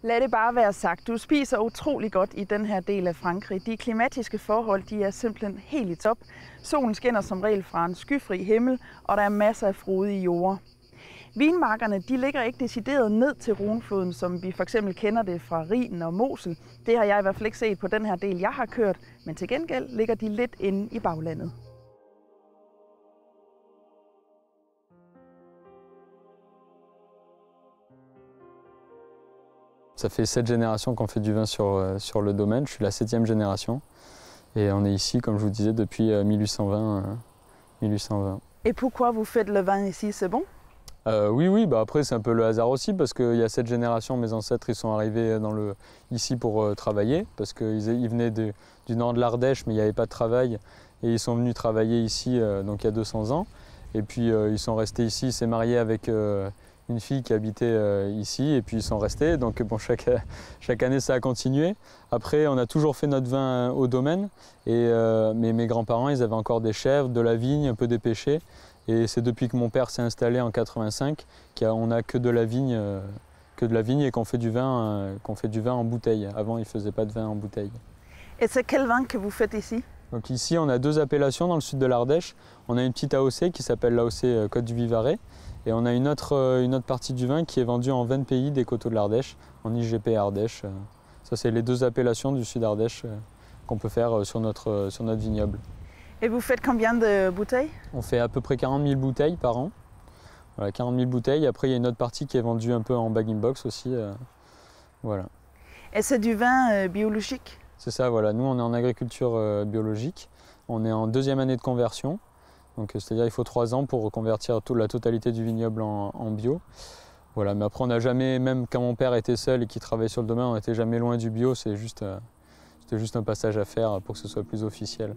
Lad det bare være sagt. Du spiser utrolig godt i den her del af Frankrig. De klimatiske forhold de er simpelthen helt i top. Solen skinner som regel fra en skyfri himmel, og der er masser af frodige jorder. Vinmarkerne de ligger ikke decideret ned til Rhônefloden, som vi for eksempel kender det fra Rhinen og Mosel. Det har jeg i hvert fald ikke set på den her del, jeg har kørt, men til gengæld ligger de lidt inde i baglandet. Ça fait 7 générations qu'on fait du vin sur le domaine. Je suis la 7e génération. Et on est ici, comme je vous disais, depuis 1820. Et pourquoi vous faites le vin ici, c'est bon? Oui, bah après c'est un peu le hasard aussi parce qu'il y a 7 générations, mes ancêtres ils sont arrivés ici pour travailler parce qu'ils venaient du nord de l'Ardèche mais il n'y avait pas de travail et ils sont venus travailler ici donc il y a 200 ans. Et puis ils sont restés ici, ils s'est marié avec une fille qui habitait ici et puis ils sont restés. Donc bon, chaque année ça a continué. Après on a toujours fait notre vin au domaine mais mes grands-parents ils avaient encore des chèvres, de la vigne, un peu des pêchers. Et c'est depuis que mon père s'est installé en 85 qu'on n'a que de la vigne et qu'on fait du vin en bouteille. Avant il ne faisait pas de vin en bouteille. Et c'est quel vin que vous faites ici? Donc ici on a 2 appellations dans le sud de l'Ardèche. On a une petite AOC qui s'appelle l'AOC Côte du Vivarais. Et on a une autre partie du vin qui est vendue en 20 pays des coteaux de l'Ardèche, en IGP Ardèche. Ça, c'est les 2 appellations du sud Ardèche qu'on peut faire sur notre vignoble. Et vous faites combien de bouteilles? On fait à peu près 40 000 bouteilles par an. Voilà, 40 000 bouteilles. Après, il y a une autre partie qui est vendue un peu en bag-in-box aussi. Voilà. Et c'est du vin biologique? C'est ça, voilà. Nous, on est en agriculture biologique. On est en 2e année de conversion. Donc, c'est-à-dire qu'il faut 3 ans pour reconvertir la totalité du vignoble en bio. Voilà, mais après on n'a jamais, même quand mon père était seul et qu'il travaillait sur le domaine, on n'était jamais loin du bio, c'était juste un passage à faire pour que ce soit plus officiel.